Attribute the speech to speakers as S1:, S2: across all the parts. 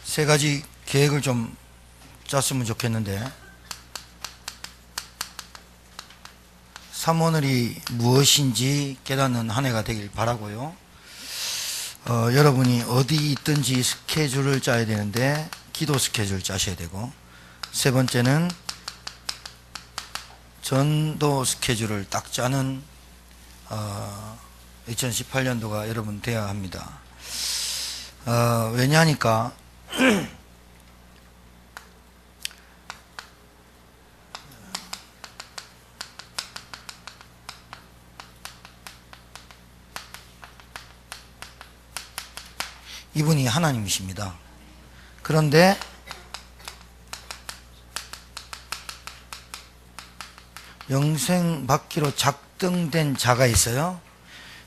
S1: 세 가지 계획을 좀 짰으면 좋겠는데, 삼오늘이 무엇인지 깨닫는 한 해가 되길 바라고요. 여러분이 어디 있든지 스케줄을 짜야 되는데 기도 스케줄 짜셔야 되고, 세 번째는 전도 스케줄을 딱 짜는 2018년도가 여러분 돼야 합니다. 왜냐하니까 이분이 하나님이십니다. 그런데 영생 받기로 작정된 자가 있어요.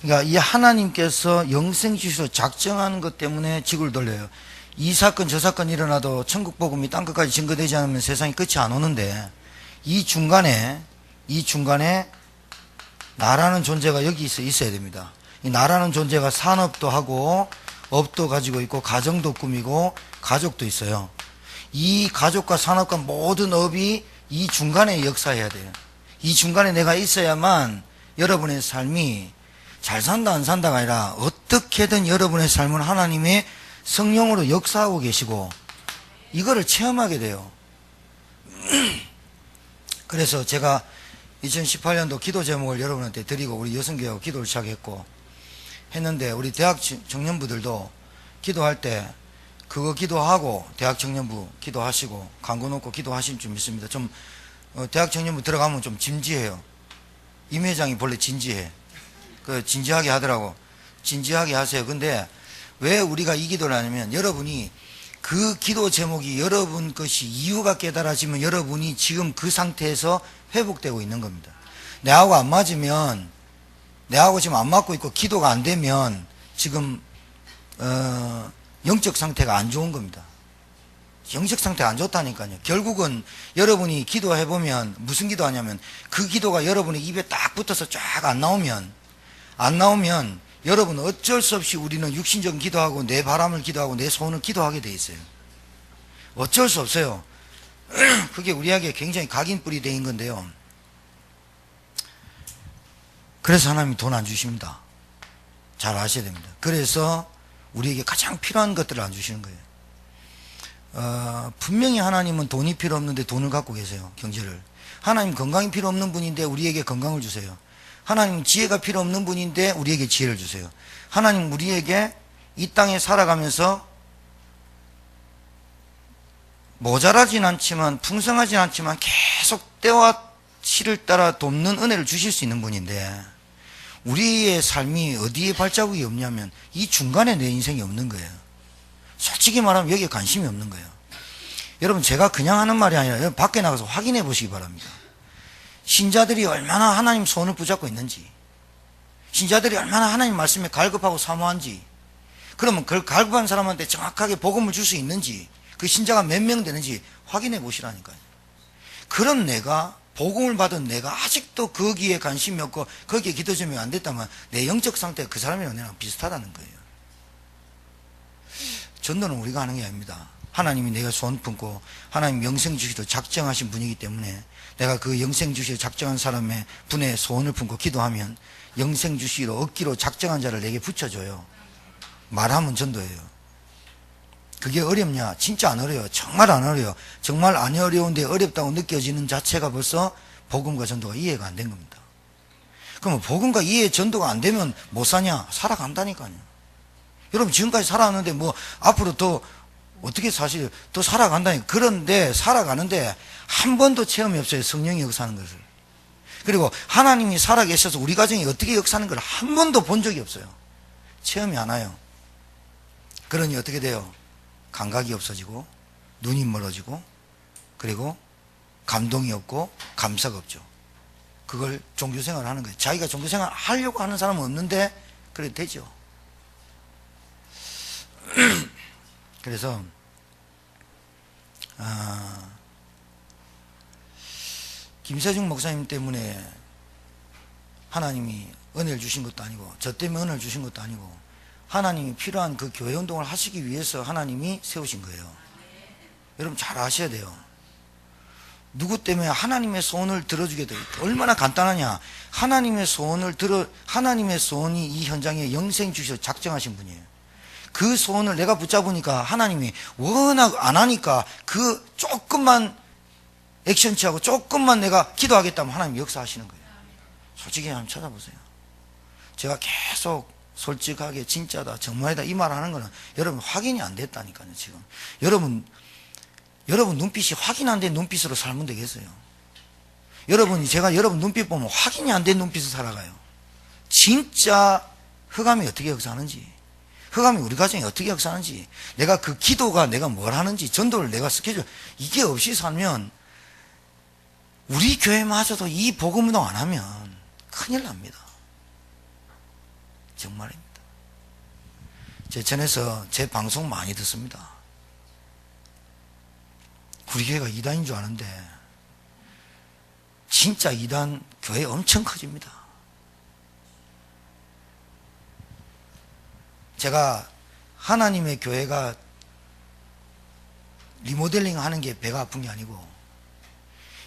S1: 그러니까 이 하나님께서 영생 주시로 작정하는 것 때문에 지구를 돌려요. 이 사건 저 사건 일어나도 천국 복음이 땅끝까지 증거되지 않으면 세상이 끝이 안 오는데, 이 중간에 나라는 존재가 여기 있어야 됩니다. 이 나라는 존재가 산업도 하고 업도 가지고 있고 가정도 꾸미고 가족도 있어요. 이 가족과 산업과 모든 업이 이 중간에 역사해야 돼요. 이 중간에 내가 있어야만 여러분의 삶이 잘 산다 안 산다가 아니라 어떻게든 여러분의 삶은 하나님의 성령으로 역사하고 계시고 이거를 체험하게 돼요. 그래서 제가 2018년도 기도 제목을 여러분한테 드리고 우리 여성교회하고 기도를 시작했고 했는데, 우리 대학 청년부들도 기도할 때 그거 기도하고 대학 청년부 기도하시고 광고 놓고 기도하실 줄 믿습니다. 좀 대학 청년부 들어가면 좀 진지해요. 임 회장이 본래 진지해. 진지하게 하더라고. 진지하게 하세요. 근데 왜 우리가 이 기도를 하냐면, 여러분이 그 기도 제목이 여러분 것이 이유가 깨달아지면 여러분이 지금 그 상태에서 회복되고 있는 겁니다. 내하고 안 맞으면, 내하고 지금 안 맞고 있고 기도가 안 되면 지금 영적 상태가 안 좋은 겁니다. 영적 상태가 안 좋다니까요. 결국은 여러분이 기도해보면 무슨 기도하냐면, 그 기도가 여러분의 입에 딱 붙어서 쫙 안 나오면 여러분은 어쩔 수 없이 우리는 육신적인 기도하고 내 바람을 기도하고 내 소원을 기도하게 돼 있어요. 어쩔 수 없어요. 그게 우리에게 굉장히 각인뿔이 되는 건데요. 그래서 하나님이 돈 안 주십니다. 잘 아셔야 됩니다. 그래서 우리에게 가장 필요한 것들을 안 주시는 거예요. 분명히 하나님은 돈이 필요 없는데 돈을 갖고 계세요. 경제를. 하나님 건강이 필요 없는 분인데 우리에게 건강을 주세요. 하나님 지혜가 필요 없는 분인데 우리에게 지혜를 주세요. 하나님 우리에게 이 땅에 살아가면서 모자라진 않지만 풍성하진 않지만 계속 때와 시를 따라 돕는 은혜를 주실 수 있는 분인데, 우리의 삶이 어디에 발자국이 없냐면 이 중간에 내 인생이 없는 거예요. 솔직히 말하면 여기에 관심이 없는 거예요. 여러분, 제가 그냥 하는 말이 아니라 여러분 밖에 나가서 확인해 보시기 바랍니다. 신자들이 얼마나 하나님 손을 붙잡고 있는지, 신자들이 얼마나 하나님 말씀에 갈급하고 사모한지, 그러면 그 갈급한 사람한테 정확하게 복음을 줄 수 있는지, 그 신자가 몇 명 되는지 확인해 보시라니까요. 그런 내가, 복음을 받은 내가 아직도 거기에 관심이 없고 거기에 기도 제목이 안 됐다면 내 영적 상태가 그 사람이랑 내랑 비슷하다는 거예요. 전도는 우리가 하는 게 아닙니다. 하나님이 내가 손 품고 하나님 영생 주시로 작정하신 분이기 때문에 내가 그 영생 주시로 작정한 사람의 분의 소원을 품고 기도하면 영생 주시로 얻기로 작정한 자를 내게 붙여줘요. 말하면 전도예요. 그게 어렵냐? 진짜 안 어려워요. 정말 안 어려워요. 정말 안 어려운데 어렵다고 느껴지는 자체가 벌써 복음과 전도가 이해가 안 된 겁니다. 그러면 복음과 이해 전도가 안 되면 못 사냐? 살아간다니까요. 여러분, 지금까지 살아왔는데 뭐 앞으로 더 어떻게 사실 더 살아간다니까. 그런데 살아가는데 한 번도 체험이 없어요. 성령이 역사하는 것을. 그리고 하나님이 살아계셔서 우리 가정이 어떻게 역사하는 걸 한 번도 본 적이 없어요. 체험이 안 와요. 그러니 어떻게 돼요? 감각이 없어지고 눈이 멀어지고 그리고 감동이 없고 감사가 없죠. 그걸 종교생활을 하는 거예요. 자기가 종교생활 하려고 하는 사람은 없는데 그래도 되죠. 그래서 김세중 목사님 때문에 하나님이 은혜를 주신 것도 아니고 저 때문에 은혜를 주신 것도 아니고 하나님이 필요한 그 교회 운동을 하시기 위해서 하나님이 세우신 거예요. 여러분 잘 아셔야 돼요. 누구 때문에 하나님의 소원을 들어주게 돼요. 얼마나 간단하냐. 하나님의 소원이 이 현장에 영생 주셔서 작정하신 분이에요. 그 소원을 내가 붙잡으니까 하나님이 워낙 안 하니까 그 조금만 액션 취하고 조금만 내가 기도하겠다면 하나님이 역사하시는 거예요. 솔직히 한번 찾아보세요. 제가 계속 솔직하게 진짜다 정말이다 이 말 하는 거는 여러분 확인이 안 됐다니까요. 지금 여러분 눈빛이 확인 안 된 눈빛으로 살면 되겠어요. 제가 여러분 눈빛 보면 확인이 안 된 눈빛으로 살아가요. 진짜 흑암이 어떻게 역사하는지, 흑암이 우리 가정에 어떻게 역사하는지, 내가 그 기도가 내가 뭘 하는지, 전도를 내가 스케줄, 이게 없이 살면 우리 교회마저도 이 복음운동 안 하면 큰일 납니다. 정말입니다. 제 전에서 제 방송 많이 듣습니다. 우리 교회가 이단인 줄 아는데 진짜 이단 교회 엄청 커집니다. 제가 하나님의 교회가 리모델링 하는 게 배가 아픈 게 아니고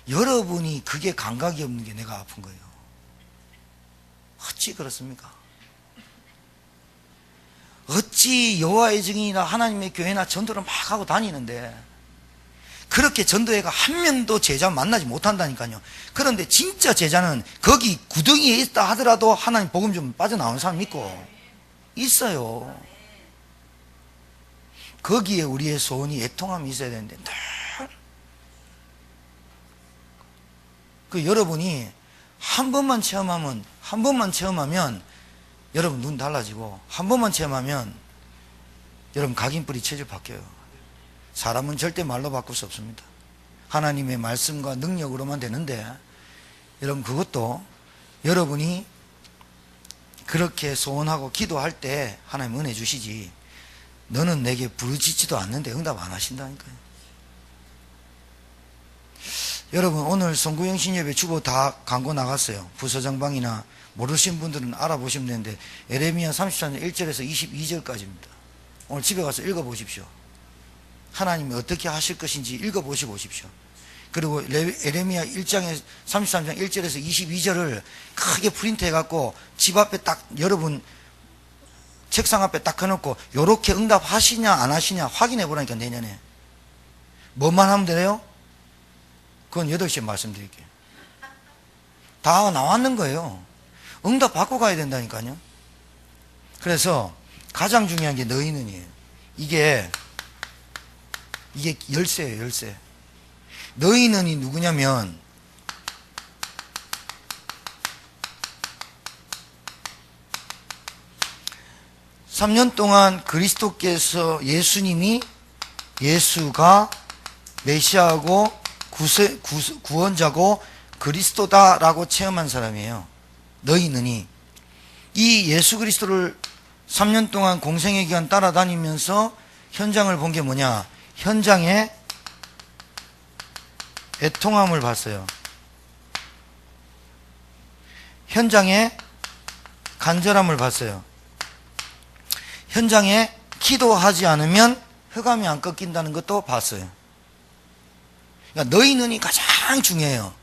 S1: 여러분이 그게 감각이 없는 게 내가 아픈 거예요. 어찌 그렇습니까? 어찌 여호와의 증인이나 하나님의 교회나 전도를 막 하고 다니는데 그렇게 전도회가 한 명도 제자 만나지 못한다니까요. 그런데 진짜 제자는 거기 구덩이에 있다 하더라도 하나님 복음 좀 빠져나오는 사람 있고 있어요. 거기에 우리의 소원이 애통함이 있어야 되는데 그 여러분이 한 번만 체험하면 여러분 눈 달라지고 한 번만 체험하면 여러분 각인뿌리 체질 바뀌어요. 사람은 절대 말로 바꿀 수 없습니다. 하나님의 말씀과 능력으로만 되는데 여러분 그것도 여러분이 그렇게 소원하고 기도할 때 하나님 은혜 주시지 너는 내게 부르짖지도 않는데 응답 안 하신다니까요. 여러분 오늘 송구영신예배 주보 다 광고 나갔어요. 부서장방이나 모르신 분들은 알아보시면 되는데 에레미야 34장 1절에서 22절까지입니다. 오늘 집에 가서 읽어보십시오. 하나님이 어떻게 하실 것인지 읽어보시고 오십시오. 그리고 에레미야 1장에 33장 1절에서 22절을 크게 프린트 해갖고 집 앞에 딱 여러분 책상 앞에 딱 해놓고 요렇게 응답하시냐 안 하시냐 확인해 보라니까. 내년에 뭐만 하면 되나요? 그건 8시에 말씀드릴게요. 다 나왔는 거예요. 응답 받고 가야 된다니까요. 그래서 가장 중요한 게 너희는이에요. 이게 열쇠예요. 열쇠. 너희는이 누구냐면 삼 년 동안 그리스도께서 예수가 메시아고 구원자고 그리스도다라고 체험한 사람이에요. 너희는이 이 예수 그리스도를 3년 동안 공생의 기간 따라다니면서 현장을 본 게 뭐냐? 현장에 애통함을 봤어요. 현장에 간절함을 봤어요. 현장에 기도하지 않으면 흑암이 안 꺾인다는 것도 봤어요. 그러니까 너희는이 가장 중요해요.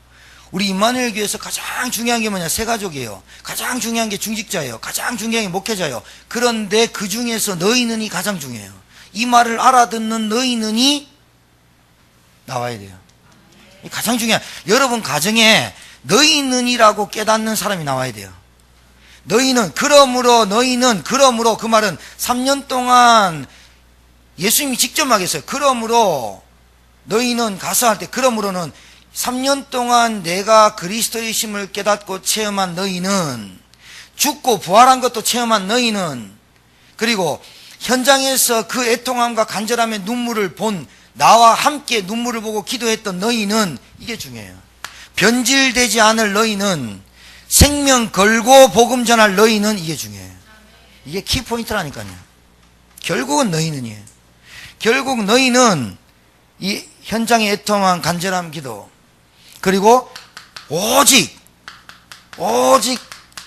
S1: 우리 임마누엘 교회에서 가장 중요한 게 뭐냐? 세 가족이에요. 가장 중요한 게 중직자예요. 가장 중요한 게 목회자예요. 그런데 그 중에서 너희는이 가장 중요해요. 이 말을 알아듣는 너희는이 나와야 돼요. 가장 중요한, 여러분 가정에 너희는이라고 깨닫는 사람이 나와야 돼요. 그러므로 그 말은 3년 동안 예수님이 직접 말했어요. 그러므로 너희는 가서 할 때, 그러므로는 3년 동안 내가 그리스도의 심을 깨닫고 체험한 너희는, 죽고 부활한 것도 체험한 너희는, 그리고 현장에서 그 애통함과 간절함의 눈물을 본 나와 함께 눈물을 보고 기도했던 너희는, 이게 중요해요. 변질되지 않을 너희는, 생명 걸고 복음 전할 너희는, 이게 중요해요. 이게 키포인트라니까요. 결국은 너희는이에요. 결국 너희는 이 현장의 애통한 간절함 기도, 그리고 오직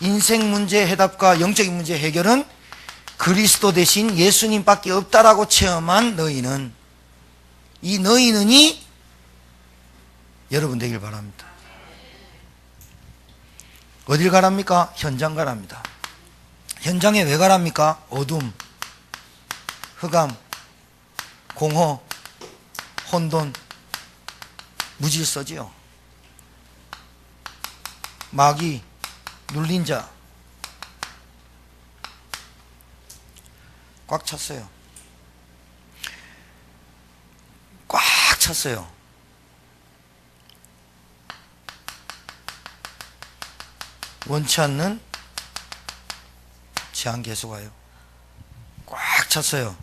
S1: 인생 문제 해답과 영적인 문제 해결은 그리스도 대신 예수님밖에 없다라고 체험한 너희는, 이 너희는이 여러분 되길 바랍니다. 어딜 가랍니까? 현장 가랍니다. 현장에 왜 가랍니까? 어둠, 흑암, 공허, 혼돈, 무질서지요. 마귀, 눌린 자 꽉 찼어요. 꽉 찼어요. 원치 않는 제한 계속 와요. 꽉 찼어요.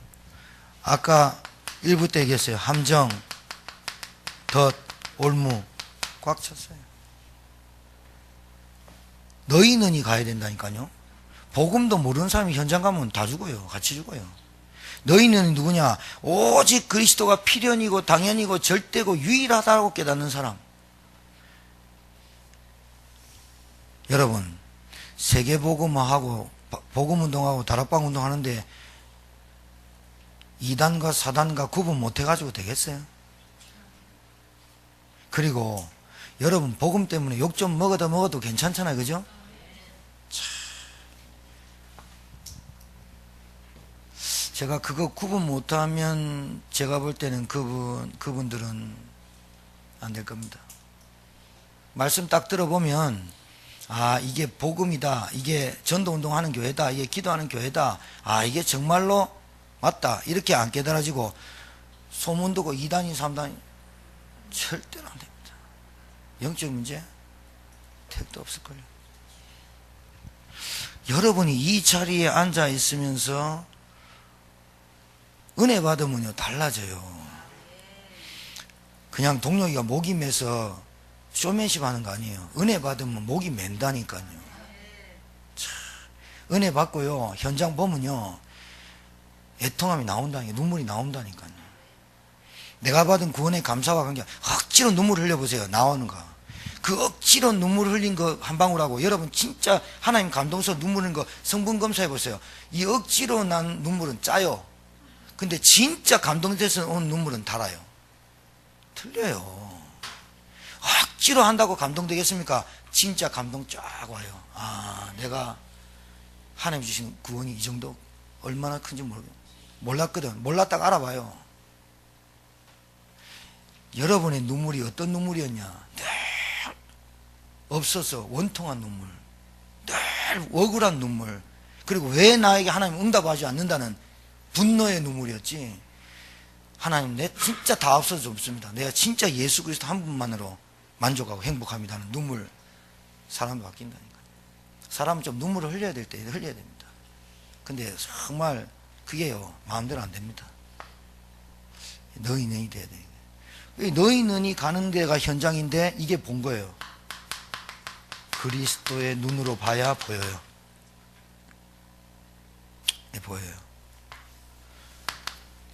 S1: 아까 1부 때 얘기했어요. 함정, 덫, 올무 꽉 찼어요. 너희는이 가야 된다니까요. 복음도 모르는 사람이 현장 가면 다 죽어요. 같이 죽어요. 너희는 누구냐? 오직 그리스도가 필연이고 당연이고 절대고 유일하다고 깨닫는 사람. 여러분, 세계복음화하고 복음운동하고 다락방 운동하는데 2단과 4단과 구분 못해가지고 되겠어요? 그리고 여러분 복음 때문에 욕 좀 먹어도 괜찮잖아요. 그죠? 제가 그거 구분 못하면 제가 볼 때는 그분들은 안 될 겁니다. 말씀 딱 들어보면 아, 이게 복음이다, 이게 전도운동하는 교회다, 이게 기도하는 교회다, 아, 이게 정말로 맞다, 이렇게 안 깨달아지고 소문 듣고 2단이 3단이 절대로 안 됩니다. 영적 문제 택도 없을걸요. 여러분이 이 자리에 앉아 있으면서 은혜 받으면요 달라져요. 그냥 동료기가 목이 매서 쇼맨십 하는 거 아니에요. 은혜 받으면 목이 맨다니까요. 참, 은혜 받고요 현장 보면요 애통함이 나온다니까요. 눈물이 나온다니까요. 내가 받은 구원의 감사와 관계, 억지로 눈물을 흘려보세요. 나오는 거. 그 억지로 눈물 흘린 거 한 방울하고, 여러분 진짜 하나님 감동서 눈물 흘린 거 성분 검사해 보세요. 이 억지로 난 눈물은 짜요. 근데 진짜 감동돼서 온 눈물은 달아요. 틀려요. 억지로 한다고 감동되겠습니까? 진짜 감동 쫙 와요. 아, 내가 하나님 주신 구원이 이 정도 얼마나 큰지 몰랐거든. 몰랐다가 알아봐요. 여러분의 눈물이 어떤 눈물이었냐? 늘 없어서 원통한 눈물, 늘 억울한 눈물, 그리고 왜 나에게 하나님 응답하지 않는다는 분노의 눈물이었지. 하나님, 내 진짜 다 없어져 없습니다. 내가 진짜 예수 그리스도 한 분만으로 만족하고 행복합니다 하는 눈물. 사람도 바뀐다니까요. 사람은 좀 눈물을 흘려야 될 때 흘려야 됩니다. 근데 정말 그게요 마음대로 안 됩니다. 너희는이 돼야 돼요. 너희는이 가는 데가 현장인데 이게 본 거예요. 그리스도의 눈으로 봐야 보여요. 네, 보여요.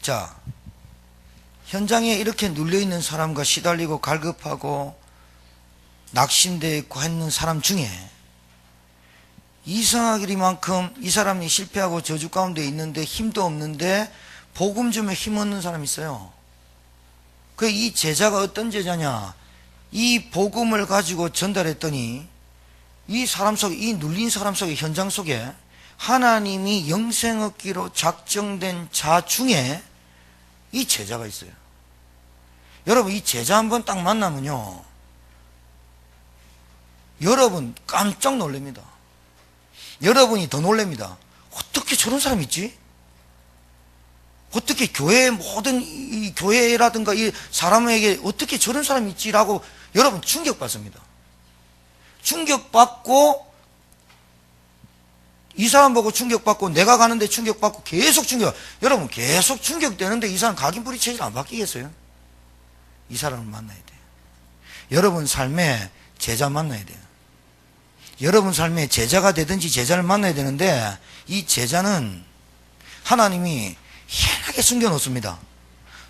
S1: 자, 현장에 이렇게 눌려있는 사람과 시달리고 갈급하고 낙심되어 있고 했는 사람 중에 이상하기만큼 이 사람이 실패하고 저주 가운데 있는데 힘도 없는데 복음 주면 힘 얻는 사람이 있어요. 그 이 제자가 어떤 제자냐? 이 복음을 가지고 전달했더니 이 사람 속에, 이 눌린 사람 속에, 현장 속에 하나님이 영생 얻기로 작정된 자 중에 이 제자가 있어요. 여러분, 이 제자 한번 딱 만나면요 여러분 깜짝 놀랍니다. 여러분이 더 놀랍니다. 어떻게 저런 사람이 있지? 어떻게 교회 모든 이 교회라든가 이 사람에게 어떻게 저런 사람이 있지라고 여러분 충격받습니다. 충격받고 이 사람 보고 충격받고 내가 가는데 충격받고 계속 충격. 여러분 계속 충격되는데 이 사람 각인뿌리 체질 안 바뀌겠어요? 이 사람을 만나야 돼요. 여러분 삶에 제자 만나야 돼요. 여러분 삶에 제자가 되든지 제자를 만나야 되는데 이 제자는 하나님이 희한하게 숨겨놓습니다.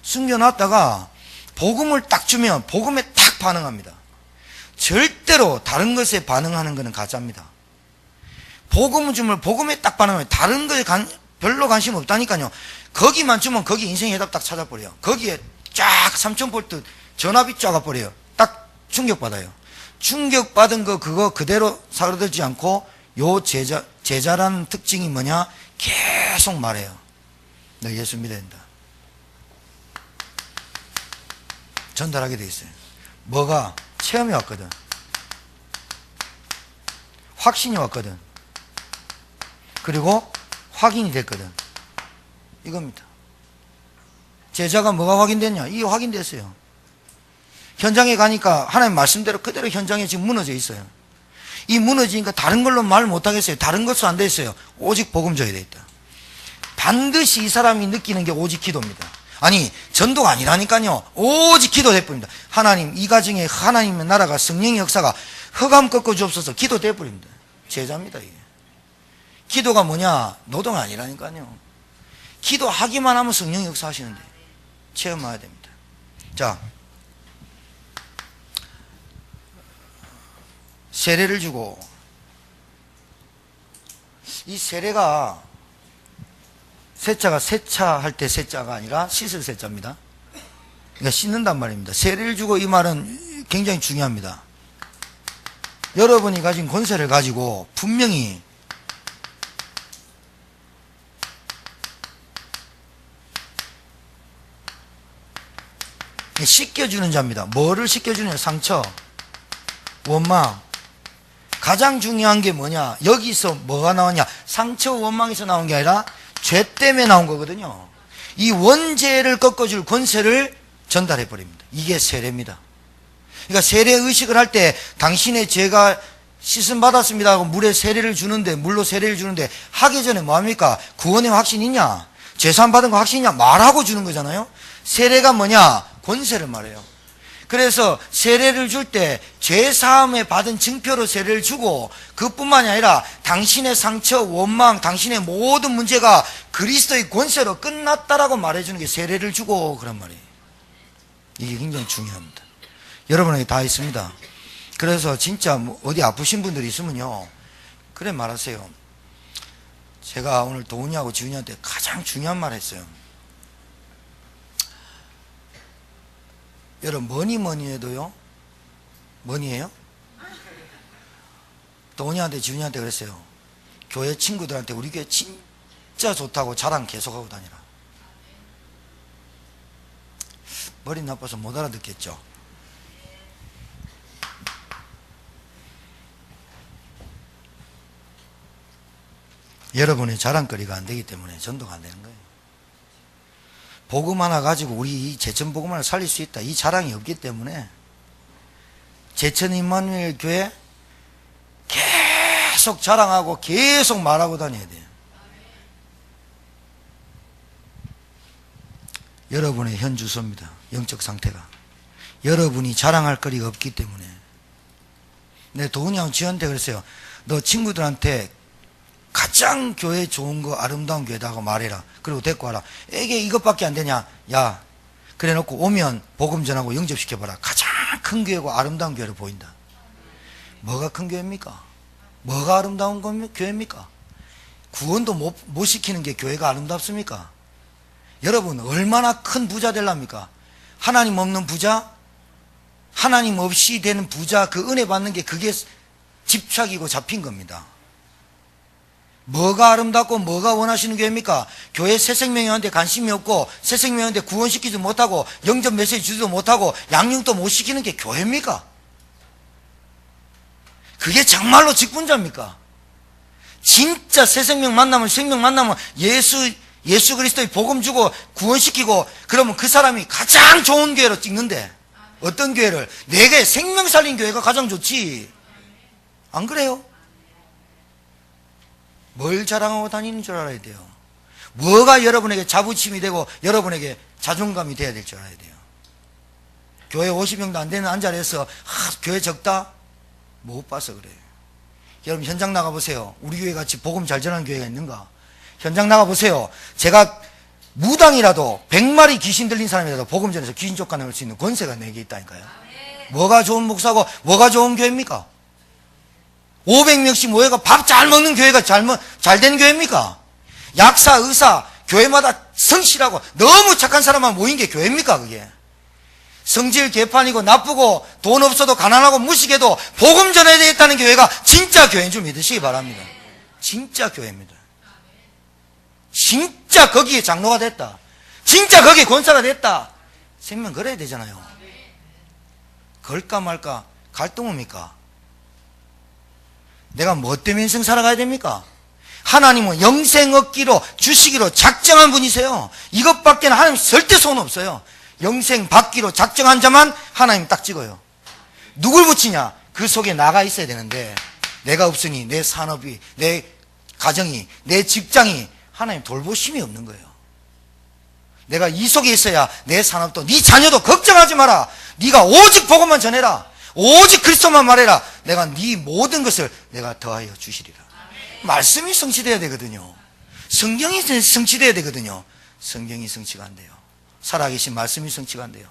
S1: 숨겨놨다가 복음을 딱 주면 복음에 딱 반응합니다. 절대로 다른 것에 반응하는 것은 가짜입니다. 복음을 주면 복음에 딱 반응하면 다른 것에 별로 관심 없다니까요. 거기만 주면 거기 인생 해답 딱 찾아버려요. 거기에 쫙 3000볼트 전압이 쫙 와버려요. 딱 충격받아요. 충격받은 그거 그대로 사그러들지 않고 요 제자라는 특징이 뭐냐? 계속 말해요. 너 예수 믿어야 된다. 전달하게 돼 있어요. 뭐가? 체험이 왔거든. 확신이 왔거든. 그리고 확인이 됐거든. 이겁니다. 제자가 뭐가 확인됐냐? 이게 확인됐어요. 현장에 가니까 하나님 말씀대로 그대로 현장에 지금 무너져 있어요. 이 무너지니까 다른 걸로 말 못하겠어요. 다른 것도 안 돼 있어요. 오직 복음 줘야 돼 있다. 반드시 이 사람이 느끼는 게 오직 기도입니다. 아니 전도가 아니라니까요. 오직 기도 돼버립니다. 하나님 이 가정에 하나님의 나라가 성령의 역사가 흑암 꺾어 주옵소서. 기도 돼버립니다. 제자입니다. 이게 기도가 뭐냐? 노동 아니라니까요. 기도하기만 하면 성령의 역사 하시는데 체험해야 됩니다. 자, 세례를 주고, 이 세례가 세자가 세차할 때 세자가 아니라 씻을 세자입니다. 그러니까 씻는단 말입니다. 세례를 주고 이 말은 굉장히 중요합니다. 여러분이 가진 권세를 가지고 분명히 씻겨주는 자입니다. 뭐를 씻겨주느냐? 상처, 원망. 가장 중요한 게 뭐냐? 여기서 뭐가 나왔냐? 상처, 원망에서 나온 게 아니라 죄 때문에 나온 거거든요. 이 원죄를 꺾어줄 권세를 전달해 버립니다. 이게 세례입니다. 그러니까 세례 의식을 할 때 당신의 죄가 씻음 받았습니다 하고 물에 세례를 주는데, 물로 세례를 주는데 하기 전에 뭐합니까? 구원의 확신 있냐? 죄사함 받은 거 확신 있냐? 말하고 주는 거잖아요. 세례가 뭐냐? 권세를 말해요. 그래서 세례를 줄 때 죄사함에 받은 증표로 세례를 주고, 그뿐만이 아니라 당신의 상처, 원망, 당신의 모든 문제가 그리스도의 권세로 끝났다라고 말해주는 게 세례를 주고 그런 말이에요. 이게 굉장히 중요합니다. 여러분에게 다 있습니다. 그래서 진짜 어디 아프신 분들이 있으면요, 그래 말하세요. 제가 오늘 도훈이하고 지훈이한테 가장 중요한 말 했어요. 여러분 뭐니 해도요, 뭐니예요? 도훈이한테 지훈이한테 그랬어요. 교회 친구들한테 우리 교회 진짜 좋다고 자랑 계속하고 다니라. 머리 나빠서 못 알아듣겠죠? 여러분의 자랑거리가 안 되기 때문에 전도가 안 되는 거예요. 복음 하나 가지고 우리 이 제천 복음 하나 살릴 수 있다, 이 자랑이 없기 때문에 제천 임마누엘 교회 계속 자랑하고 계속 말하고 다녀야 돼요. 여러분의 현 주소입니다. 영적 상태가. 여러분이 자랑할 거리가 없기 때문에. 내 도훈이 형 지한테 그랬어요. 너 친구들한테 가장 교회 좋은 거 아름다운 교회다 하고 말해라. 그리고 데리고 와라. 이게 이것밖에 안 되냐? 야, 그래 놓고 오면 복음 전하고 영접시켜봐라. 가장 큰 교회고 아름다운 교회로 보인다. 뭐가 큰 교회입니까? 뭐가 아름다운 교회입니까? 구원도 못 시키는 게 교회가 아름답습니까? 여러분 얼마나 큰 부자 되랍니까? 하나님 없는 부자? 하나님 없이 되는 부자, 그 은혜 받는 게 그게 집착이고 잡힌 겁니다. 뭐가 아름답고 뭐가 원하시는 교회입니까? 교회 새생명한테 관심이 없고 새생명한테 구원시키지 못하고 영접 메시지 주지도 못하고 양육도 못 시키는 게 교회입니까? 그게 정말로 직분자입니까? 진짜 새생명 만나면, 생명 만나면 예수 그리스도의 복음 주고 구원시키고 그러면 그 사람이 가장 좋은 교회로 찍는데, 어떤 교회를? 내게 생명 살린 교회가 가장 좋지. 안 그래요? 뭘 자랑하고 다니는 줄 알아야 돼요. 뭐가 여러분에게 자부심이 되고 여러분에게 자존감이 돼야 될 줄 알아야 돼요. 교회 50명도 안 되는 한자리에서 교회 적다? 못 봐서 그래요. 여러분 현장 나가보세요. 우리 교회 같이 복음 잘 전하는 교회가 있는가? 현장 나가보세요. 제가 무당이라도 100마리 귀신 들린 사람이라도 복음 전해서 귀신 쫓아낼 수 있는 권세가 내게 있다니까요. 뭐가 좋은 목사고 뭐가 좋은 교회입니까? 500명씩 모여가 밥 잘 먹는 교회가 잘 되는 교회입니까? 약사, 의사, 교회마다 성실하고 너무 착한 사람만 모인 게 교회입니까, 그게? 성질 개판이고 나쁘고 돈 없어도 가난하고 무식해도 복음 전해야 되겠다는 교회가 진짜 교회인 줄 믿으시기 바랍니다. 진짜 교회입니다. 진짜 거기에 장로가 됐다. 진짜 거기에 권사가 됐다. 생명 걸어야 되잖아요. 걸까 말까 갈등입니까? 내가 뭐 때문에 인생 살아가야 됩니까? 하나님은 영생 얻기로 주시기로 작정한 분이세요. 이것밖에 하나님 절대 소원 없어요. 영생 받기로 작정한 자만 하나님 딱 찍어요. 누굴 붙이냐? 그 속에 나가 있어야 되는데 내가 없으니 내 산업이, 내 가정이, 내 직장이 하나님 돌보심이 없는 거예요. 내가 이 속에 있어야 내 산업도, 네 자녀도 걱정하지 마라. 네가 오직 복음만 전해라. 오직 그리스도만 말해라. 내가 네 모든 것을 내가 더하여 주시리라. 말씀이 성취돼야 되거든요. 성경이 성취돼야 되거든요. 성경이 성취가 안 돼요. 살아계신 말씀이 성취가 안 돼요.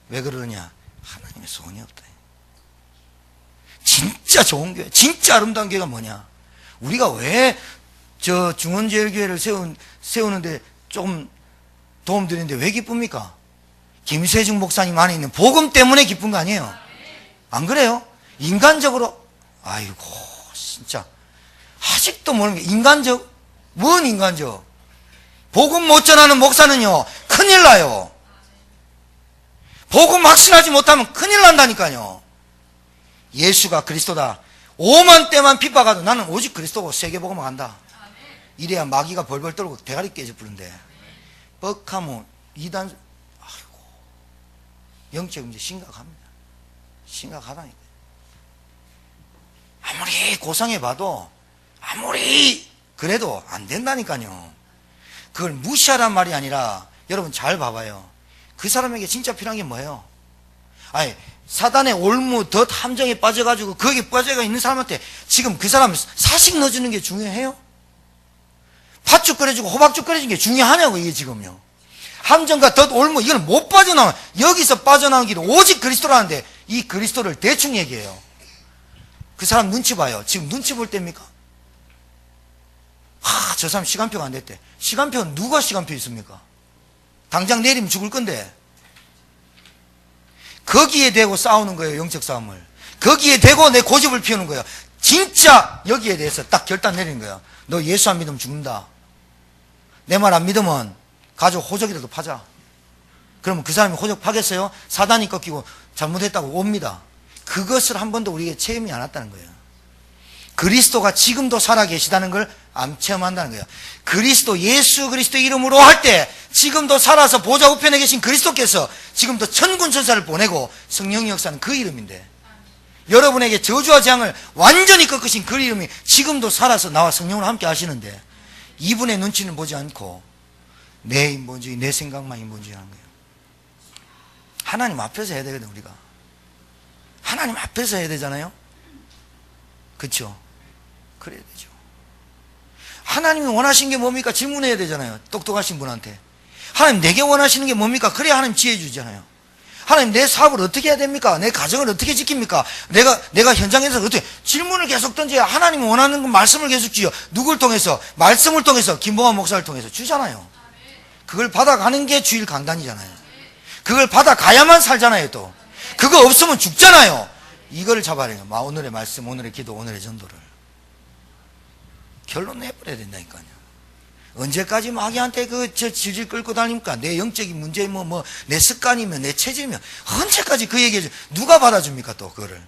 S1: 왜 그러냐? 하나님의 소원이 없다. 진짜 좋은 교회, 진짜 아름다운 교회가 뭐냐? 우리가 왜 저 중원제일교회를 세우는데 조금 도움 드리는데 왜 기쁩니까? 김세중 목사님 안에 있는 복음 때문에 기쁜 거 아니에요? 안 그래요? 인간적으로, 아이고, 진짜. 아직도 모르는 게 인간적? 뭔 인간적? 복음 못 전하는 목사는요, 큰일 나요. 복음 확신하지 못하면 큰일 난다니까요. 예수가 그리스도다. 5만 때만 핍박하도 나는 오직 그리스도고 세계복음만 간다. 이래야 마귀가 벌벌 떨고 대가리 깨져 부른데, 뻑하면 이단, 아이고, 영적 문제 심각합니다. 심각하다니까. 아무리 고상해봐도, 아무리 그래도 안 된다니까요. 그걸 무시하란 말이 아니라, 여러분 잘 봐봐요. 그 사람에게 진짜 필요한 게 뭐예요? 아니, 사단의 올무, 덫, 함정에 빠져가지고 거기 빠져가 있는 사람한테 지금 그 사람 사식 넣어주는 게 중요해요? 팥죽 끓여주고 호박죽 끓여주는 게 중요하냐고, 이게 지금요. 함정과 덫, 올무, 이거는 못 빠져나와. 여기서 빠져나온 길은 오직 그리스도라는데, 이 그리스도를 대충 얘기해요. 그 사람 눈치 봐요. 지금 눈치 볼 때입니까? 저 사람 시간표가 안 됐대. 시간표는 누가 시간표 있습니까? 당장 내리면 죽을 건데. 거기에 대고 싸우는 거예요, 영적 싸움을. 거기에 대고 내 고집을 피우는 거예요. 진짜 여기에 대해서 딱 결단 내리는 거예요. 너 예수 안 믿으면 죽는다. 내 말 안 믿으면 가족 호적이라도 파자. 그러면 그 사람이 호적 파겠어요? 사단이 꺾이고 잘못했다고 옵니다. 그것을 한 번도 우리에게 체험이 안 왔다는 거예요. 그리스도가 지금도 살아계시다는 걸 안 체험한다는 거예요. 그리스도, 예수 그리스도 이름으로 할 때 지금도 살아서 보좌 우편에 계신 그리스도께서 지금도 천군 천사를 보내고 성령의 역사는 그 이름인데, 여러분에게 저주와 재앙을 완전히 꺾으신 그 이름이 지금도 살아서 나와 성령으로 함께 하시는데, 이분의 눈치는 보지 않고 내 인본주의, 내 생각만 인본주의 하는 거예요. 하나님 앞에서 해야 되거든, 우리가. 하나님 앞에서 해야 되잖아요. 그렇죠? 그래야 되죠. 하나님이 원하시는 게 뭡니까? 질문해야 되잖아요. 똑똑하신 분한테. 하나님 내게 원하시는 게 뭡니까? 그래야 하나님 지혜 주잖아요. 하나님 내 사업을 어떻게 해야 됩니까? 내 가정을 어떻게 지킵니까? 내가 현장에서 어떻게, 질문을 계속 던져야 하나님이 원하는 건 말씀을 계속 주요. 누굴 통해서? 말씀을 통해서, 김봉환 목사를 통해서 주잖아요. 그걸 받아가는 게 주일 강단이잖아요. 그걸 받아가야만 살잖아요, 또. 그거 없으면 죽잖아요. 이거를 잡아야 돼요. 오늘의 말씀, 오늘의 기도, 오늘의 전도를. 결론 내버려야 된다니까요. 언제까지 마귀한테 질질 끌고 다닙니까? 내 영적인 문제, 내 습관이면, 내 체질이면, 언제까지 그 얘기해줘. 누가 받아줍니까, 또, 그거를?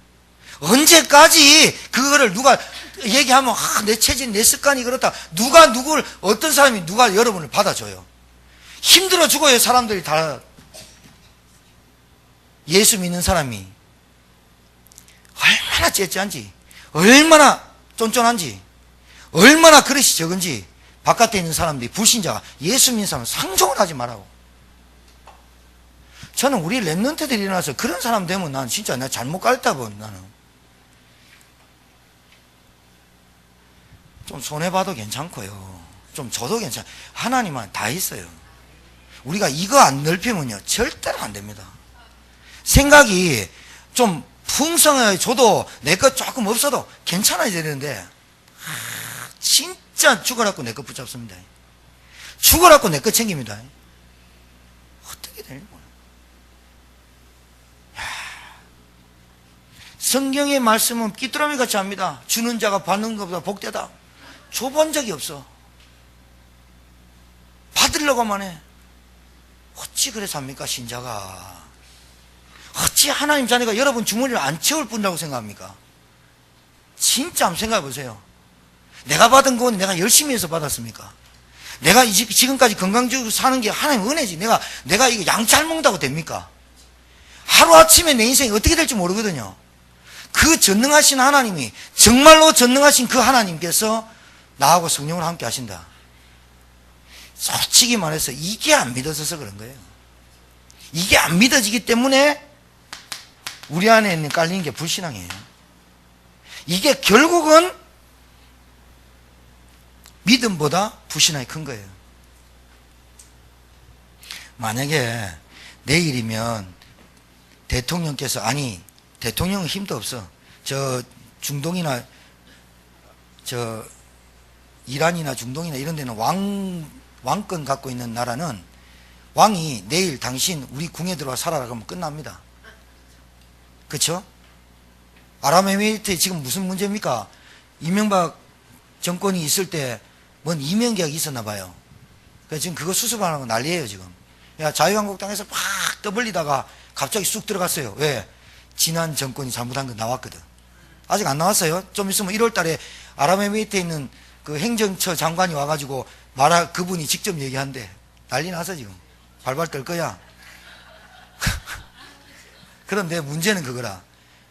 S1: 언제까지 그거를 누가 얘기하면, 내 체질, 내 습관이 그렇다. 어떤 사람이 누가 여러분을 받아줘요? 힘들어 죽어요, 사람들이 다. 예수 믿는 사람이 얼마나 째째한지, 얼마나 쫀쫀한지, 얼마나 그릇이 적은지, 바깥에 있는 사람들이, 불신자가, 예수 믿는 사람은 상종을 하지 말라고. 저는 우리 랩런트들이 일어나서 그런 사람 되면 난 진짜 내가 잘못 갈다 봐. 나는 좀 손해봐도 괜찮고요, 좀 줘도 괜찮아요. 하나님은 다 있어요. 우리가 이거 안 넓히면요 절대로 안 됩니다. 생각이 좀 풍성하게 줘도 내 것 조금 없어도 괜찮아야 되는데 진짜 죽어라고 내 것 붙잡습니다. 죽어라고 내 것 챙깁니다. 어떻게 되는 거야? 성경의 말씀은 귀뚜라미 같이 합니다. 주는 자가 받는 것보다 복되다. 줘본 적이 없어. 받으려고만 해. 어찌 그래서 합니까, 신자가? 어찌 하나님 자녀가 여러분 주머니를 안 채울 뿐이라고 생각합니까? 진짜 한번 생각해 보세요. 내가 받은 건 내가 열심히 해서 받았습니까? 내가 지금까지 건강적으로 사는 게 하나님 은혜지. 내가 이거 양 잘 먹는다고 됩니까? 하루아침에 내 인생이 어떻게 될지 모르거든요. 그 전능하신 하나님이, 정말로 전능하신 그 하나님께서 나하고 성령을 함께 하신다. 솔직히 말해서 이게 안 믿어져서 그런 거예요. 이게 안 믿어지기 때문에 우리 안에 있는 깔리는 게 불신앙이에요. 이게 결국은 믿음보다 불신앙이 큰 거예요. 만약에 내일이면 대통령께서, 아니 대통령은 힘도 없어. 저 중동이나 저 이란이나 중동이나 이런 데는 왕권 갖고 있는 나라는 왕이 내일 당신 우리 궁에 들어와 살아라 그러면 끝납니다. 그렇죠? 아랍에미리트에 지금 무슨 문제입니까? 이명박 정권이 있을 때 뭔 이명 계약이 있었나 봐요. 그래서 지금 그거 수습하는 거 난리예요 지금. 야, 자유한국당에서 막 떠벌리다가 갑자기 쑥 들어갔어요. 왜? 지난 정권이 잘못한 거 나왔거든. 아직 안 나왔어요. 좀 있으면 1월 달에 아랍에미리트에 있는 그 행정처 장관이 와가지고 그분이 직접 얘기한대. 난리 나서 지금. 발발 떨 거야. 그런데 문제는 그거라.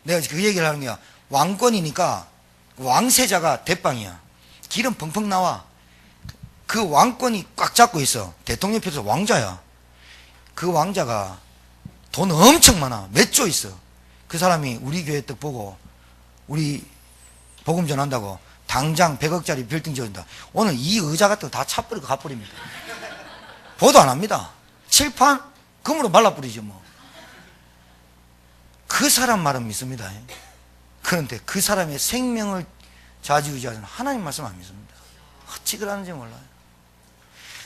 S1: 내가 그 얘기를 하는 거야. 왕권이니까 왕세자가 대빵이야. 기름 펑펑 나와. 그 왕권이 꽉 잡고 있어. 대통령 옆에서 왕자야. 그 왕자가 돈 엄청 많아. 몇 조 있어. 그 사람이 우리 교회 떡 보고 우리 복음 전한다고 당장 100억짜리 빌딩 지어준다. 오늘 이 의자 같은 거 다 차버리고 가버립니다. 보도 안 합니다. 칠판 금으로 말라버리죠 뭐. 그 사람 말은 믿습니다. 그런데 그 사람의 생명을 좌지우지하는 하나님 말씀 안 믿습니다. 어찌 그러는지 몰라요.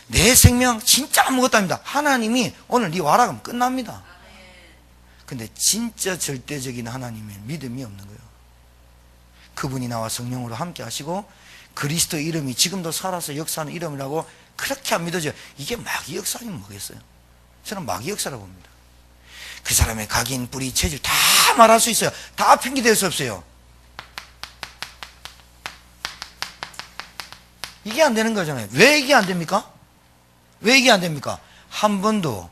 S1: 내 생명 진짜 아무것도 아닙니다. 하나님이 오늘 네 와라 그러면 끝납니다. 근데 진짜 절대적인 하나님의 믿음이 없는 거예요. 그분이 나와 성령으로 함께 하시고 그리스도 이름이 지금도 살아서 역사하는 이름이라고 그렇게 안 믿어져요. 이게 마귀 역사는 뭐겠어요? 저는 마귀 역사라고 봅니다. 그 사람의 각인, 뿌리, 체질 다 말할 수 있어요. 다 핑계댈 수 없어요. 이게 안 되는 거잖아요. 왜 이게 안 됩니까? 왜 이게 안 됩니까? 한 번도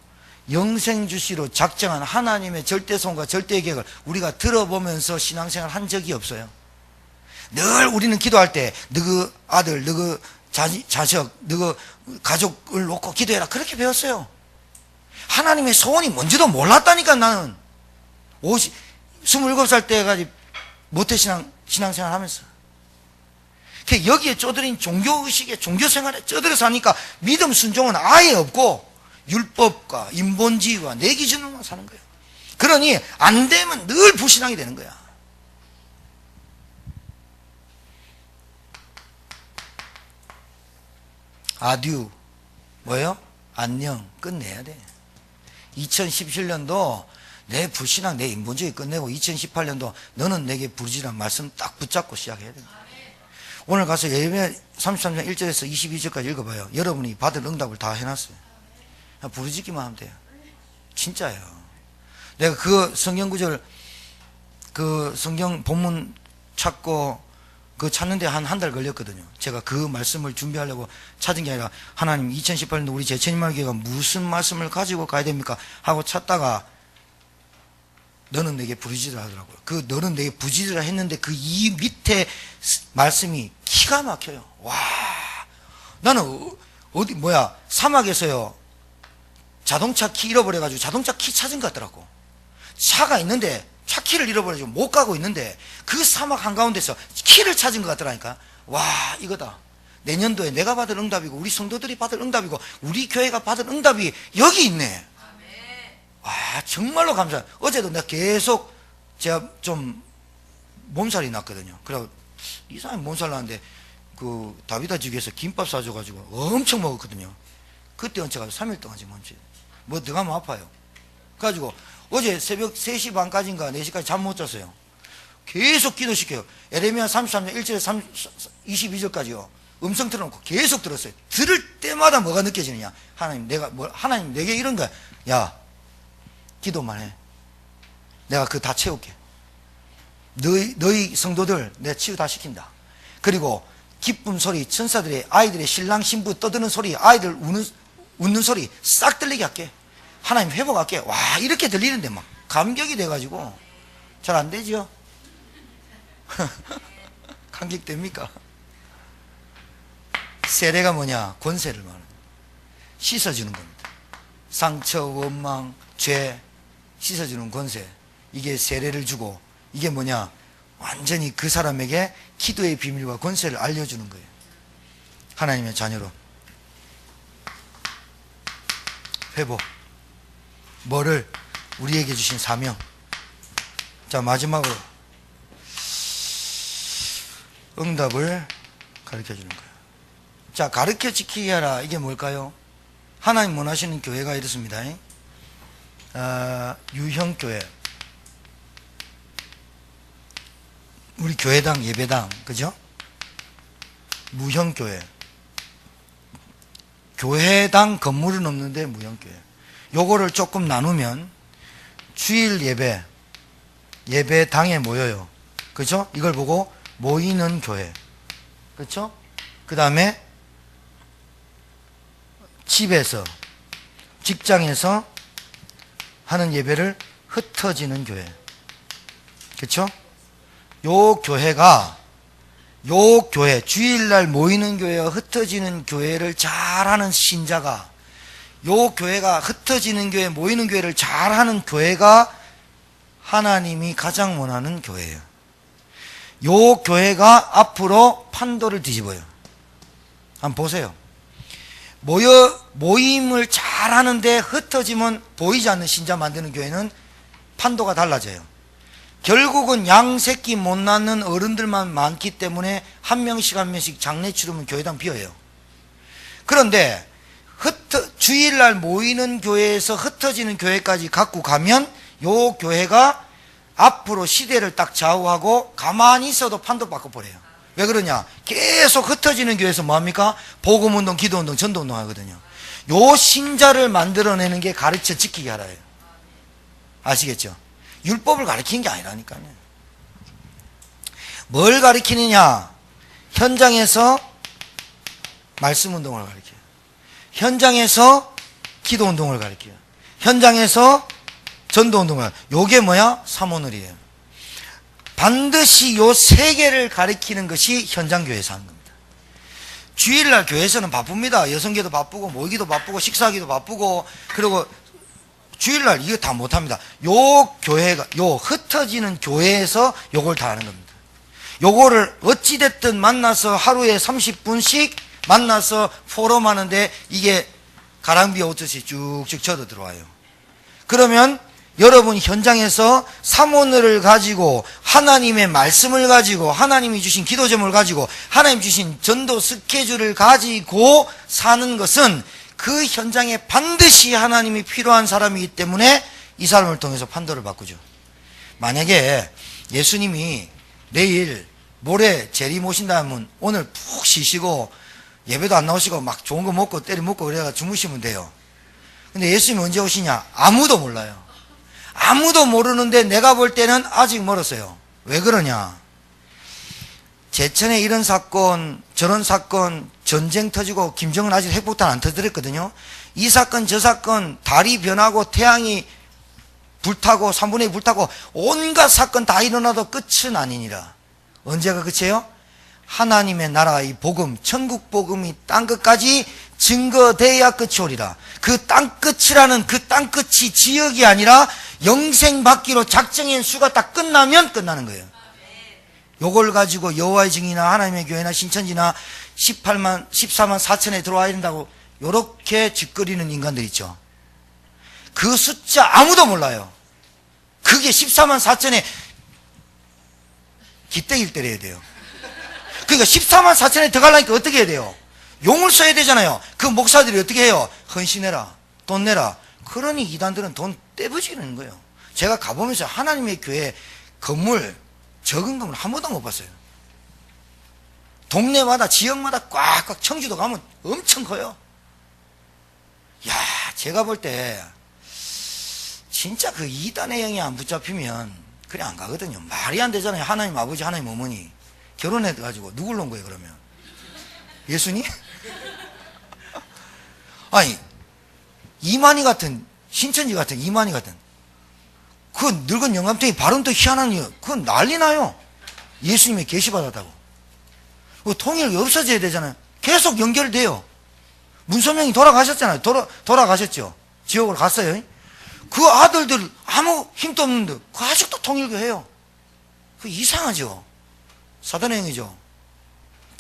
S1: 영생주시로 작정한 하나님의 절대성과 절대 계획을 우리가 들어보면서 신앙생활 한 적이 없어요. 늘 우리는 기도할 때 너그 아들, 너그 자식, 너그 가족을 놓고 기도해라 그렇게 배웠어요. 하나님의 소원이 뭔지도 몰랐다니까. 나는 27살 때까지 모태신앙생활 하면서 여기에 쪼들인 종교의식에 종교생활에 쪼들어서 하니까 믿음 순종은 아예 없고 율법과 인본주의와 내 기준으로만 사는 거예요. 그러니 안 되면 늘 불신앙이 되는 거야. 아듀 뭐예요? 안녕 끝내야 돼. 2017년도 내 불신앙 내 인본주의 끝내고 2018년도 너는 내게 부르짖으라는 말씀 딱 붙잡고 시작해야 돼. 오늘 가서 예레미야 33장 1절에서 22절까지 읽어봐요. 여러분이 받을 응답을 다 해놨어요. 부르짖기만 하면 돼요. 진짜예요. 내가 그 성경 구절, 그 성경 본문 찾고 그 찾는데 한 달 걸렸거든요. 제가 그 말씀을 준비하려고 찾은 게 아니라 하나님 2018년도 우리 제천인말 교회가 무슨 말씀을 가지고 가야 됩니까? 하고 찾다가 너는 내게 부르짖으라 하더라고요. 그 너는 내게 부르짖으라 했는데 그 이 밑에 말씀이 기가 막혀요. 와, 나는 사막에서요 자동차 키 잃어버려가지고 자동차 키 찾은 것 같더라고. 차가 있는데 차 키를 잃어버려가지고 못 가고 있는데 그 사막 한가운데서 키를 찾은 것 같더라니까. 와, 이거다. 내년도에 내가 받을 응답이고 우리 성도들이 받을 응답이고 우리 교회가 받을 응답이 여기 있네. 와, 정말로 감사해요. 어제도 내가 계속 제가 좀 몸살이 났거든요. 그래서 이 사람이 몸살 났는데 그 다비다 집에서 김밥 사줘가지고 엄청 먹었거든요. 그때 제가 3일 동안 지금 뭐 들어가면 아파요. 그래가지고 어제 새벽 3시 반까지인가 4시까지 잠 못 잤어요. 계속 기도시켜요. 에레미야 33장 1절에 22절까지요. 음성 틀어놓고 계속 들었어요. 들을 때마다 뭐가 느껴지느냐. 하나님 내게 이런 거야. 야, 기도만 해. 내가 그거 다 채울게. 너희 성도들 내가 치유 다 시킨다. 그리고 기쁨 소리, 천사들의 아이들의 신랑 신부 떠드는 소리, 아이들 웃는 소리 싹 들리게 할게. 하나님 회복할게. 와, 이렇게 들리는데 막 감격이 돼가지고 잘 안 되죠? 감격됩니까? 세례가 뭐냐? 권세를 말하는, 씻어주는 겁니다. 상처, 원망, 죄 씻어주는 권세. 이게 세례를 주고, 이게 뭐냐? 완전히 그 사람에게 기도의 비밀과 권세를 알려주는 거예요. 하나님의 자녀로 회복, 뭐를? 우리에게 주신 사명. 자, 마지막으로 응답을 가르쳐 주는 거예요. 자, 가르쳐 지키게 하라. 이게 뭘까요? 하나님 원하시는 교회가 이렇습니다. 유형교회, 우리 교회당, 예배당, 그죠? 무형교회, 교회당 건물은 없는데 무형교회. 요거를 조금 나누면 주일 예배, 예배당에 모여요. 그죠? 이걸 보고 모이는 교회. 그렇죠? 그 다음에 집에서, 직장에서 하는 예배를 흩어지는 교회. 그렇죠? 요 교회, 주일날 모이는 교회와 흩어지는 교회를 잘하는 신자가, 요 교회가 흩어지는 교회, 모이는 교회를 잘하는 교회가 하나님이 가장 원하는 교회예요. 요 교회가 앞으로 판도를 뒤집어요. 한번 보세요. 모임을 잘하는데 흩어지면 보이지 않는 신자 만드는 교회는 판도가 달라져요. 결국은 양새끼 못 낳는 어른들만 많기 때문에 한 명씩 한 명씩 장례 치르면 교회당 비어요. 그런데 주일날 모이는 교회에서 흩어지는 교회까지 갖고 가면 요 교회가 앞으로 시대를 딱 좌우하고 가만히 있어도 판도 바꿔버려요. 왜 그러냐? 계속 흩어지는 교회에서 뭐합니까? 복음운동, 기도운동, 전도운동 하거든요. 요 신자를 만들어내는 게 가르쳐 지키게 하라예요. 아시겠죠? 율법을 가르치는 게 아니라니까요. 뭘 가르치느냐? 현장에서 말씀운동을 가르쳐요. 현장에서 기도운동을 가르쳐요. 현장에서 전도운동을. 요게 뭐야? 사모늘이에요. 반드시 요 세 개를 가리키는 것이 현장교회에서 하는 겁니다. 주일날 교회에서는 바쁩니다. 여성계도 바쁘고 모이기도 바쁘고 식사하기도 바쁘고, 그리고 주일날 이거 다 못합니다. 요 교회가, 요 흩어지는 교회에서 요걸 다 하는 겁니다. 요거를 어찌됐든 만나서 하루에 30분씩 만나서 포럼하는데 이게 가랑비에 오듯이 쭉쭉 젖어 들어와요. 그러면 여러분 현장에서 사모늘을 가지고, 하나님의 말씀을 가지고, 하나님이 주신 기도점을 가지고, 하나님 주신 전도 스케줄을 가지고 사는 것은 그 현장에 반드시 하나님이 필요한 사람이기 때문에 이 사람을 통해서 판도를 바꾸죠. 만약에 예수님이 내일 모레 재림 오신다 하면 오늘 푹 쉬시고 예배도 안 나오시고 막 좋은 거 먹고 때려 먹고 그래가 주무시면 돼요. 근데 예수님이 언제 오시냐? 아무도 몰라요. 아무도 모르는데 내가 볼 때는 아직 멀었어요. 왜 그러냐? 제천에 이런 사건, 저런 사건, 전쟁 터지고 김정은 아직 핵폭탄 안 터뜨렸거든요. 이 사건 저 사건, 달이 변하고 태양이 불타고 3분의 2 불타고 온갖 사건 다 일어나도 끝은 아니니라. 언제가 끝이에요? 하나님의 나라 이 복음, 천국 복음이 땅끝까지 증거돼야 끝이 오리라. 그 땅끝이라는 그 땅끝이 지역이 아니라 영생 받기로 작정한 수가 딱 끝나면 끝나는 거예요. 요걸 가지고 여호와의 증이나 하나님의 교회나 신천지나 14만 4천에 들어와야 된다고 요렇게 짓거리는 인간들 있죠. 그 숫자 아무도 몰라요. 그게 14만 4천에 기대기를 때려야 돼요. 그러니까 14만 4천에 더 가려니까 어떻게 해야 돼요? 용을 써야 되잖아요. 그 목사들이 어떻게 해요? 헌신해라, 돈 내라. 그러니 이단들은 돈 떼부지는 거예요. 제가 가보면서 하나님의 교회 건물, 적은 건물 한 번도 못 봤어요. 동네마다 지역마다 꽉꽉, 청주도 가면 엄청 커요. 야, 제가 볼 때 진짜 그 이단의 영이 안 붙잡히면 그래 안 가거든요. 말이 안 되잖아요. 하나님 아버지, 하나님 어머니 결혼해가지고 누굴 놓은 거예요 그러면? 예수님? 아니, 이만희 같은, 신천지 같은, 이만희 같은 그 늙은 영감탱이 발음도 희한한 일, 그건 난리 나요. 예수님이 계시받았다고. 그 통일이 없어져야 되잖아요. 계속 연결돼요. 문소명이 돌아가셨잖아요. 돌아가셨죠. 지옥으로 갔어요. 그 아들들 아무 힘도 없는데 그 아직도 통일교해요. 그 이상하죠. 사단의 영이죠.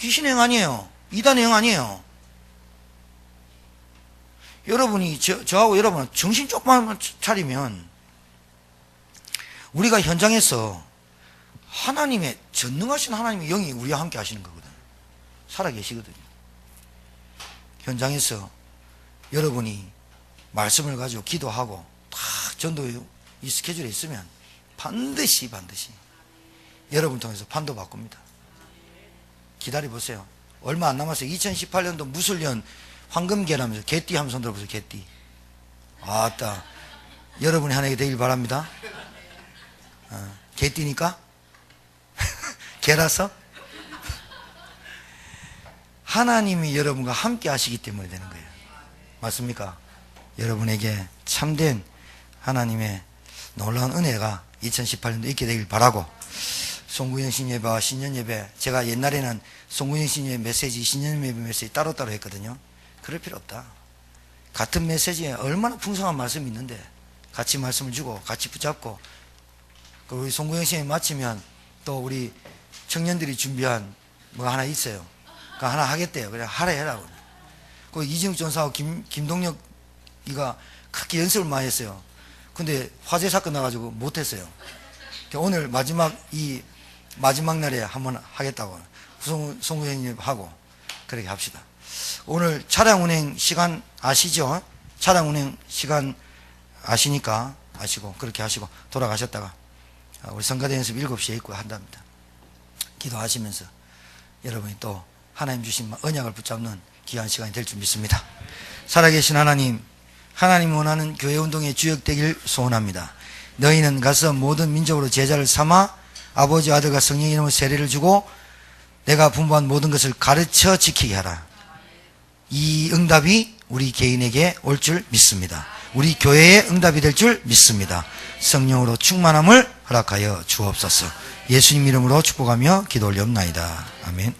S1: 귀신의 영 아니에요. 이단의 영 아니에요. 여러분이 저하고 여러분은 정신 조금만 차리면 우리가 현장에서 하나님의 전능하신 하나님의 영이 우리와 함께 하시는 거거든요. 살아계시거든요. 현장에서 여러분이 말씀을 가지고 기도하고 딱 전도 이 스케줄에 있으면 반드시 여러분 통해서 판도 바꿉니다. 기다려보세요. 얼마 안 남았어요. 2018년도 무술년 황금계라면서 개띠 한번 손 들어보세요. 개띠. 아따, 여러분이 하나님께 되길 바랍니다. 개띠니까? 개라서? 하나님이 여러분과 함께 하시기 때문에 되는 거예요. 맞습니까? 여러분에게 참된 하나님의 놀라운 은혜가 2018년도 있게 되길 바라고, 송구영 신예배와 신년예배, 제가 옛날에는 송구영 신예배 메시지, 신년예배 메시지 따로따로 했거든요. 그럴 필요 없다. 같은 메시지에 얼마나 풍성한 말씀이 있는데 같이 말씀을 주고 같이 붙잡고, 우리 송구영 신예배 마치면 또 우리 청년들이 준비한 뭐 하나 있어요. 그 하나 하겠대요. 그래 하래 해라고. 그 이진욱 전사하고 김동혁이가 그렇게 연습을 많이 했어요. 근데 화재 사건 나가지고 못했어요. 오늘 마지막 날에 한번 하겠다고 송구형님 하고 그렇게 합시다. 오늘 차량 운행 시간 아시죠? 차량 운행 시간 아시니까 아시고 그렇게 하시고 돌아가셨다가 우리 성가대 연습 7시에 있고 한답니다. 기도하시면서 여러분이 또 하나님 주신 언약을 붙잡는 귀한 시간이 될 줄 믿습니다. 살아계신 하나님, 하나님 원하는 교회운동의 주역되길 소원합니다. 너희는 가서 모든 민족으로 제자를 삼아 아버지, 아들과 성령의 이름으로 세례를 주고 내가 분부한 모든 것을 가르쳐 지키게 하라. 이 응답이 우리 개인에게 올 줄 믿습니다. 우리 교회의 응답이 될 줄 믿습니다. 성령으로 충만함을 허락하여 주옵소서. 예수님 이름으로 축복하며 기도 올리옵나이다. 아멘.